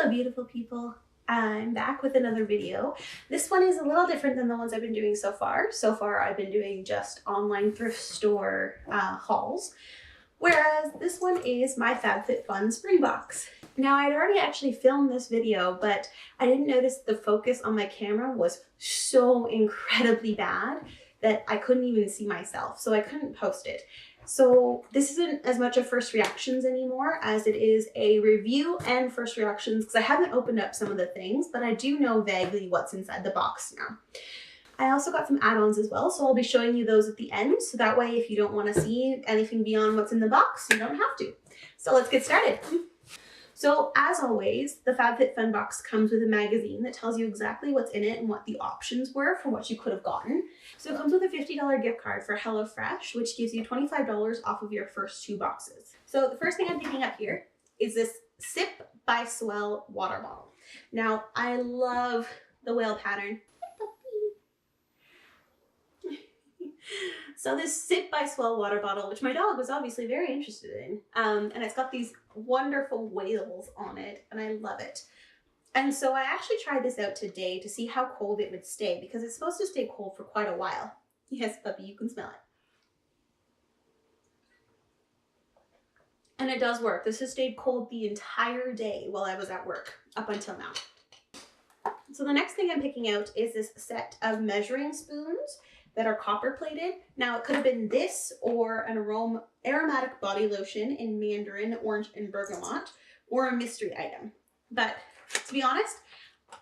Hello beautiful people, I'm back with another video. This one is a little different than the ones I've been doing so far. So far I've been doing just online thrift store hauls, whereas this one is my FabFitFun spring box. Now I'd already actually filmed this video, but I didn't notice the focus on my camera was so incredibly bad that I couldn't even see myself, so I couldn't post it. So this isn't as much a first reactions anymore as it is a review and first reactions, because I haven't opened up some of the things, but I do know vaguely what's inside the box now. I also got some add-ons as well, so I'll be showing you those at the end, so that way if you don't want to see anything beyond what's in the box, you don't have to. So let's get started. So as always, the FabFitFun box comes with a magazine that tells you exactly what's in it and what the options were for what you could have gotten. So it comes with a $50 gift card for HelloFresh, which gives you $25 off of your first 2 boxes. So the first thing I'm picking up here is this Sip by Swell water bottle. Now, I love the whale pattern. So this Sip by Swell water bottle, which my dog was obviously very interested in, and it's got these wonderful whales on it, and I love it. And so I actually tried this out today to see how cold it would stay, because it's supposed to stay cold for quite a while. Yes, puppy, you can smell it. And it does work. This has stayed cold the entire day while I was at work, up until now. So the next thing I'm picking out is this set of measuring spoons that are copper plated. Now it could have been this or an aromatic body lotion in mandarin, orange, and bergamot, or a mystery item. But to be honest,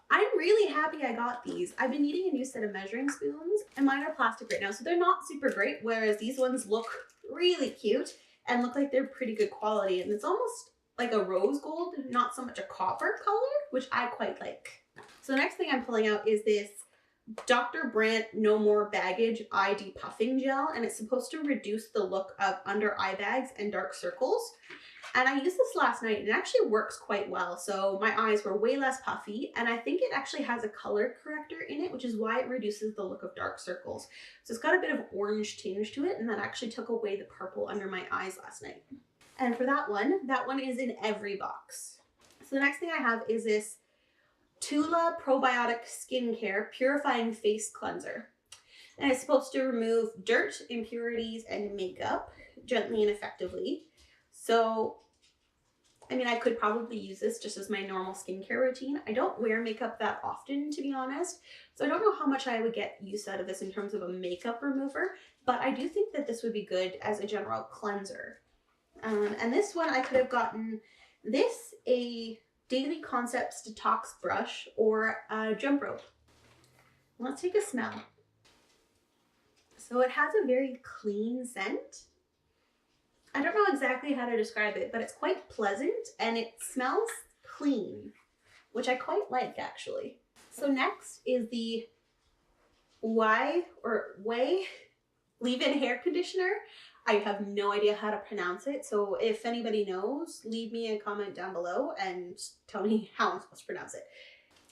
I'm really happy I got these. I've been needing a new set of measuring spoons, and mine are plastic right now, so they're not super great, whereas these ones look really cute and look like they're pretty good quality, and it's almost like a rose gold, not so much a copper color, which I quite like. So the next thing I'm pulling out is this Dr. Brandt No More Baggage Eye Depuffing Gel, and it's supposed to reduce the look of under eye bags and dark circles. And I used this last night and it actually works quite well. So my eyes were way less puffy, and I think it actually has a color corrector in it, which is why it reduces the look of dark circles. So it's got a bit of orange tinge to it, and that actually took away the purple under my eyes last night. And for that one is in every box. So the next thing I have is this Tula Probiotic Skincare Purifying Face Cleanser. And it's supposed to remove dirt, impurities, and makeup gently and effectively. So, I mean, I could probably use this just as my normal skincare routine. I don't wear makeup that often, to be honest, so I don't know how much I would get use out of this in terms of a makeup remover, but I do think that this would be good as a general cleanser. And this one I could have gotten this, a Daily Concepts Detox Brush, or a jump rope. Let's take a smell. So it has a very clean scent. I don't know exactly how to describe it, but it's quite pleasant and it smells clean, which I quite like actually. So next is the Way leave-in hair conditioner. I have no idea how to pronounce it, so if anybody knows, leave me a comment down below and tell me how I'm supposed to pronounce it.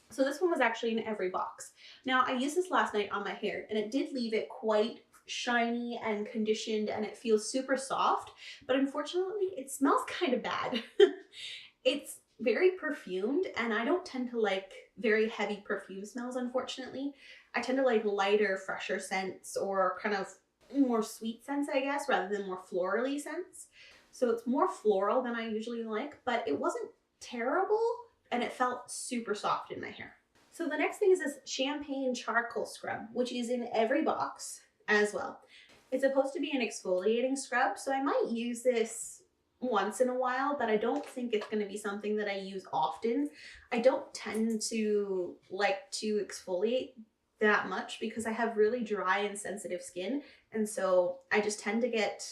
So this one was actually in every box. Now I used this last night on my hair and it did leave it quite shiny and conditioned, and it feels super soft, but unfortunately it smells kind of bad. It's very perfumed, and I don't tend to like very heavy perfume smells, unfortunately. I tend to like lighter, fresher scents, or kind of more sweet scents, I guess, rather than more florally scents. So it's more floral than I usually like, but it wasn't terrible, and it felt super soft in my hair. So the next thing is this champagne charcoal scrub, which is in every box as well. It's supposed to be an exfoliating scrub, so I might use this once in a while, but I don't think it's going to be something that I use often. I don't tend to like to exfoliate that much because I have really dry and sensitive skin, and so I just tend to get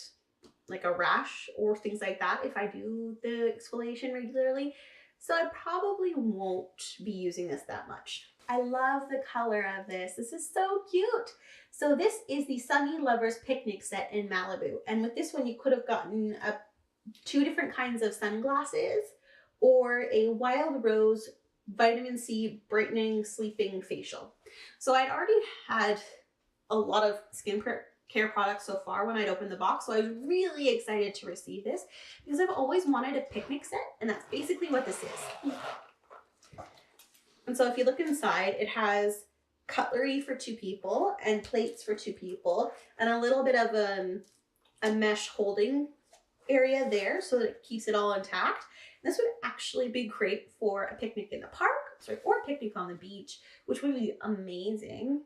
like a rash or things like that if I do the exfoliation regularly. So I probably won't be using this that much. I love the color of this. This is so cute. So this is the Sunny Lovers Picnic Set in Malibu. And with this one, you could have gotten 2 different kinds of sunglasses or a Wild Rose Vitamin C Brightening Sleeping Facial. So I'd already had a lot of skincare products so far when I'd opened the box, so I was really excited to receive this because I've always wanted a picnic set, and that's basically what this is. And so if you look inside, it has cutlery for 2 people and plates for 2 people and a little bit of a mesh holding area there so that it keeps it all intact. And this would actually be great for a picnic in the park, or a picnic on the beach, which would be amazing.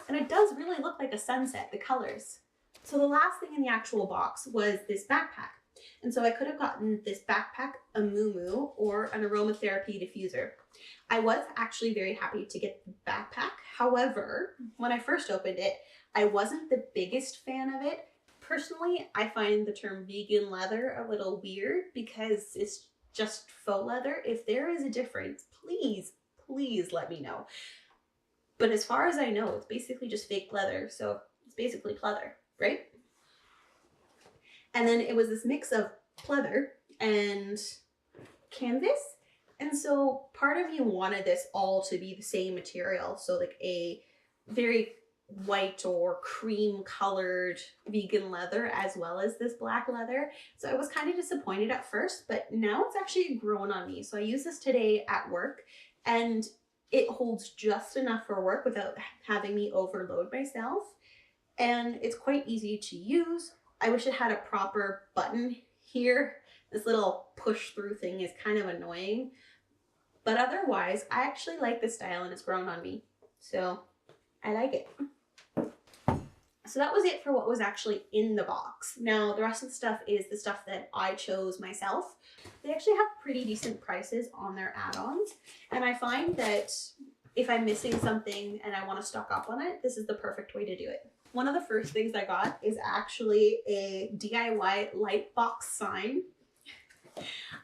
And it does really look like a sunset, the colors. So the last thing in the actual box was this backpack. And so I could have gotten this backpack, a muumuu, or an aromatherapy diffuser. I was actually very happy to get the backpack. However, when I first opened it, I wasn't the biggest fan of it. Personally, I find the term vegan leather a little weird because it's just faux leather. If there is a difference, please, please let me know. But as far as I know, it's basically just fake leather. So it's basically pleather, right? And then it was this mix of pleather and canvas. And so part of me wanted this all to be the same material. So like a very white or cream colored vegan leather as well as this black leather. So I was kind of disappointed at first, but now it's actually grown on me. So I use this today at work and it holds just enough for work without having me overload myself. And it's quite easy to use. I wish it had a proper button here. This little push through thing is kind of annoying, but otherwise I actually like the style and it's grown on me. So I like it. So that was it for what was actually in the box. Now the rest of the stuff is the stuff that I chose myself. They actually have pretty decent prices on their add-ons. And I find that if I'm missing something and I want to stock up on it, this is the perfect way to do it. One of the first things I got is actually a DIY light box sign.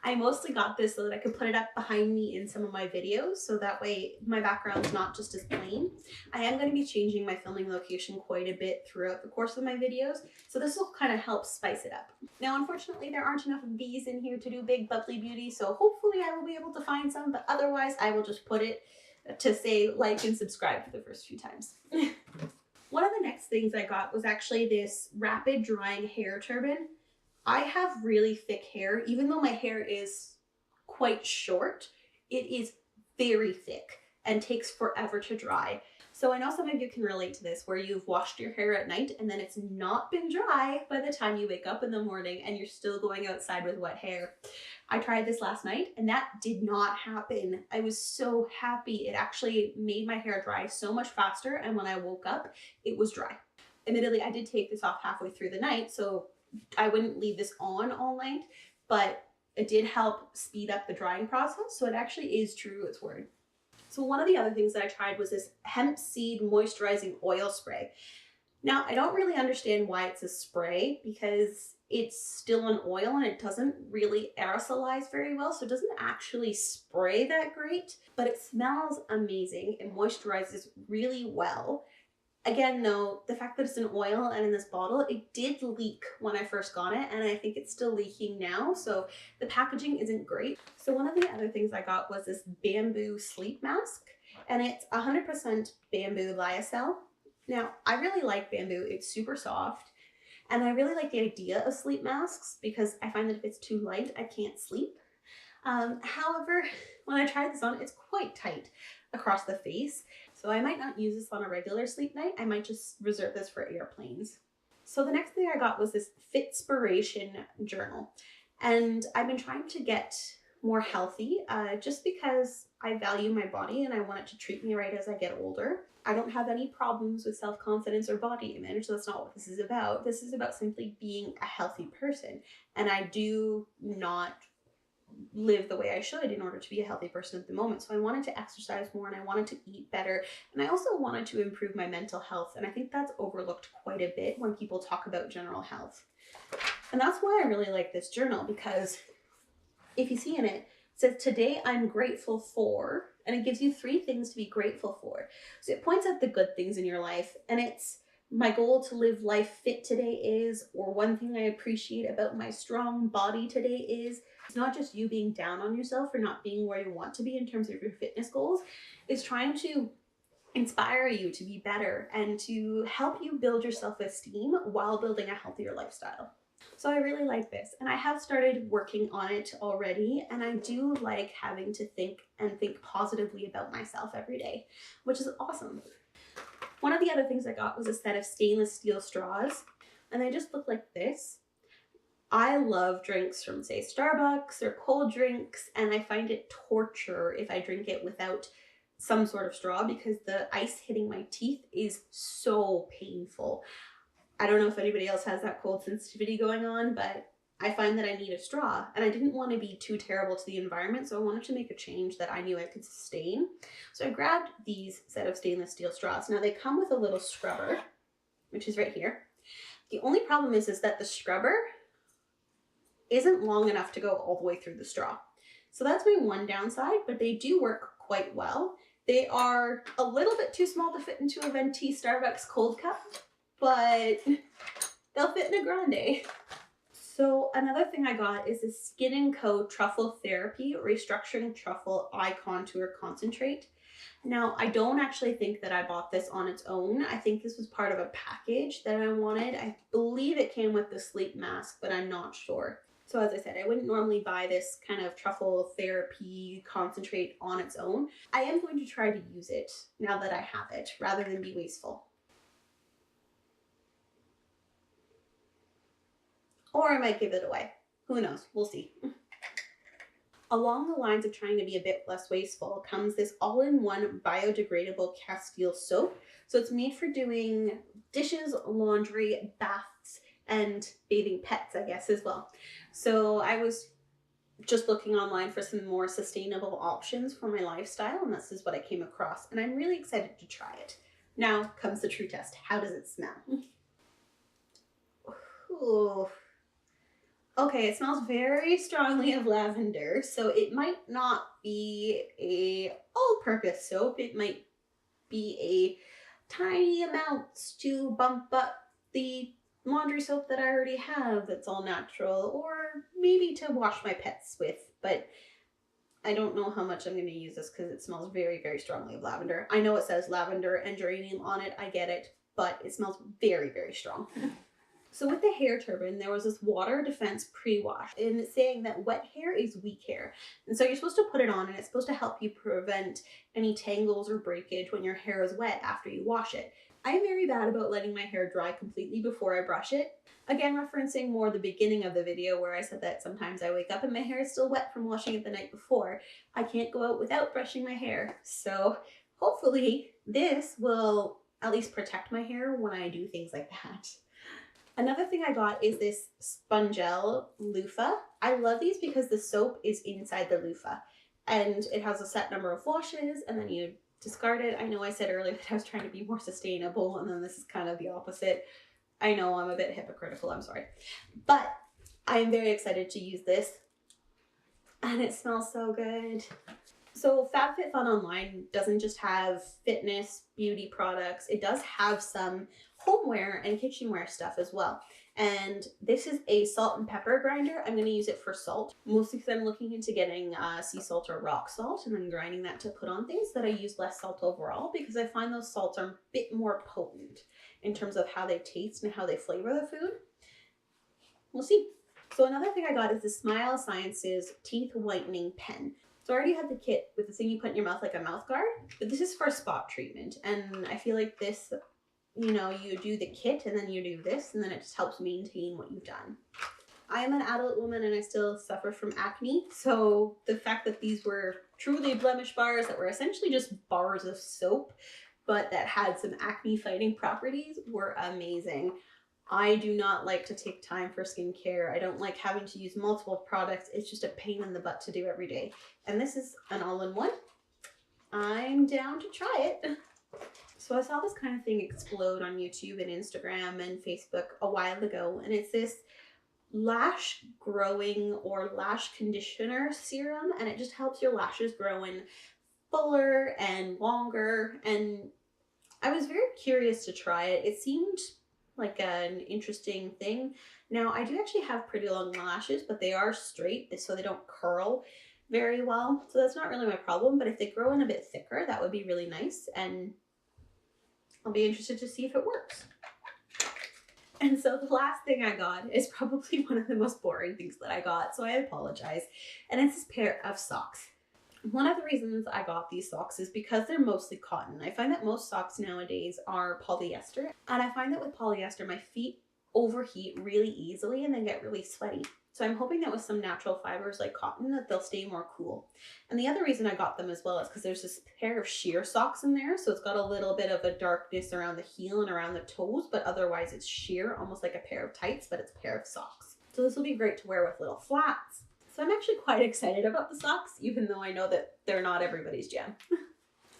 I mostly got this so that I could put it up behind me in some of my videos, so that way my background's not just as plain. I am going to be changing my filming location quite a bit throughout the course of my videos, so this will kind of help spice it up. Now, unfortunately, there aren't enough of these in here to do big bubbly beauty, so hopefully I will be able to find some, but otherwise I will just put it to say like and subscribe for the first few times. One of the next things I got was actually this rapid drying hair turban. I have really thick hair. Even though my hair is quite short, it is very thick and takes forever to dry. So I know some of you can relate to this, where you've washed your hair at night and then it's not been dry by the time you wake up in the morning and you're still going outside with wet hair. I tried this last night and that did not happen. I was so happy. It actually made my hair dry so much faster, and when I woke up, it was dry. Admittedly, I did take this off halfway through the night, so I wouldn't leave this on all night, but it did help speed up the drying process, so it actually is true to its word. So one of the other things that I tried was this hemp seed moisturizing oil spray. Now, I don't really understand why it's a spray because it's still an oil and it doesn't really aerosolize very well, so it doesn't actually spray that great, but it smells amazing. It moisturizes really well. Again, though, the fact that it's an oil and in this bottle, it did leak when I first got it, and I think it's still leaking now, so the packaging isn't great. So one of the other things I got was this bamboo sleep mask, and it's 100% bamboo lyocell. Now, I really like bamboo. It's super soft, and I really like the idea of sleep masks because I find that if it's too light, I can't sleep. However, when I tried this on, it's quite tight across the face. So I might not use this on a regular sleep night. I might just reserve this for airplanes. So the next thing I got was this Fitspiration journal. And I've been trying to get more healthy just because I value my body and I want it to treat me right as I get older. I don't have any problems with self-confidence or body image, so that's not what this is about. This is about simply being a healthy person. And I do not live the way I should in order to be a healthy person at the moment. So I wanted to exercise more and I wanted to eat better. And I also wanted to improve my mental health. And I think that's overlooked quite a bit when people talk about general health. And that's why I really like this journal, because if you see in it, it says, today I'm grateful for, and it gives you 3 things to be grateful for. So it points out the good things in your life, and it's my goal to live life fit today is, or one thing I appreciate about my strong body today is. It's not just you being down on yourself for not being where you want to be in terms of your fitness goals. It's trying to inspire you to be better and to help you build your self-esteem while building a healthier lifestyle. So I really like this, and I have started working on it already, and I do like having to think positively about myself every day, which is awesome. One of the other things I got was a set of stainless steel straws, and they just look like this. I love drinks from, say, Starbucks or cold drinks, and I find it torture if I drink it without some sort of straw because the ice hitting my teeth is so painful. I don't know if anybody else has that cold sensitivity going on, but I find that I need a straw, and I didn't want to be too terrible to the environment, so I wanted to make a change that I knew I could sustain. So I grabbed these set of stainless steel straws. Now they come with a little scrubber, which is right here. The only problem is that the scrubber isn't long enough to go all the way through the straw. So that's my one downside, but they do work quite well. They are a little bit too small to fit into a venti Starbucks cold cup, but they'll fit in a grande. So another thing I got is the Skin & Co. Truffle Therapy Restructuring Truffle Eye Contour Concentrate. Now, I don't actually think that I bought this on its own. I think this was part of a package that I wanted. I believe it came with the sleep mask, but I'm not sure. So as I said, I wouldn't normally buy this kind of truffle therapy concentrate on its own. I am going to try to use it now that I have it, rather than be wasteful. Or I might give it away. Who knows? We'll see. Along the lines of trying to be a bit less wasteful comes this all-in-one biodegradable Castile soap. So it's made for doing dishes, laundry, baths, and bathing pets, I guess, as well. So I was just looking online for some more sustainable options for my lifestyle, and this is what I came across, and I'm really excited to try it. Now comes the true test. How does it smell? Ooh. Okay, it smells very strongly of lavender, so it might not be a all-purpose soap. It might be a tiny amount to bump up the laundry soap that I already have that's all natural, or maybe to wash my pets with, but I don't know how much I'm going to use this because it smells very, very strongly of lavender. I know it says lavender and geranium on it, I get it, but it smells very, very strong. So with the hair turban, there was this water defense pre-wash, and it's saying that wet hair is weak hair. And so you're supposed to put it on, and it's supposed to help you prevent any tangles or breakage when your hair is wet after you wash it. I am very bad about letting my hair dry completely before I brush it. Again, referencing more the beginning of the video where I said that sometimes I wake up and my hair is still wet from washing it the night before. I can't go out without brushing my hair. So hopefully this will at least protect my hair when I do things like that. Another thing I got is this Spongel loofah. I love these because the soap is inside the loofah and it has a set number of washes and then you discard it. I know I said earlier that I was trying to be more sustainable and then this is kind of the opposite. I know I'm a bit hypocritical, I'm sorry. But I'm very excited to use this and it smells so good. So FabFitFun online doesn't just have fitness, beauty products. It does have some homeware and kitchenware stuff as well. And this is a salt and pepper grinder. I'm going to use it for salt, mostly because I'm looking into getting sea salt or rock salt and then grinding that to put on things that I use less salt overall because I find those salts are a bit more potent in terms of how they taste and how they flavor the food. We'll see. So another thing I got is the Smile Sciences Teeth Whitening Pen. So I already had the kit with the thing you put in your mouth like a mouth guard, but this is for spot treatment. And I feel like this, you know, you do the kit and then you do this and then it just helps maintain what you've done. I am an adult woman and I still suffer from acne. So the fact that these were truly blemish bars that were essentially just bars of soap, but that had some acne fighting properties were amazing. I do not like to take time for skincare. I don't like having to use multiple products. It's just a pain in the butt to do every day. And this is an all-in-one. I'm down to try it. So I saw this kind of thing explode on YouTube and Instagram and Facebook a while ago. And it's this lash growing or lash conditioner serum. And it just helps your lashes grow in fuller and longer. And I was very curious to try it. It seemed like an interesting thing. Now I do actually have pretty long lashes, but they are straight so they don't curl very well. So that's not really my problem, but if they grow in a bit thicker, that would be really nice. And I'll be interested to see if it works. And so the last thing I got is probably one of the most boring things that I got, so I apologize. And it's this pair of socks. One of the reasons I got these socks is because they're mostly cotton. I find that most socks nowadays are polyester, and I find that with polyester, my feet overheat really easily and then get really sweaty. So I'm hoping that with some natural fibers like cotton that they'll stay more cool. And the other reason I got them as well is because there's this pair of sheer socks in there. So it's got a little bit of a darkness around the heel and around the toes, but otherwise it's sheer, almost like a pair of tights, but it's a pair of socks. So this will be great to wear with little flats. So I'm actually quite excited about the socks, even though I know that they're not everybody's jam.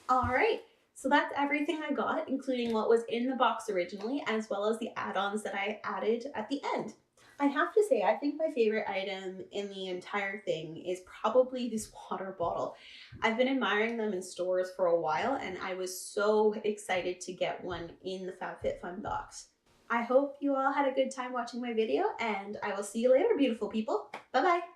All right, so that's everything I got, including what was in the box originally, as well as the add-ons that I added at the end. I have to say, I think my favorite item in the entire thing is probably this water bottle. I've been admiring them in stores for a while, and I was so excited to get one in the FabFitFun box. I hope you all had a good time watching my video, and I will see you later, beautiful people. Bye-bye.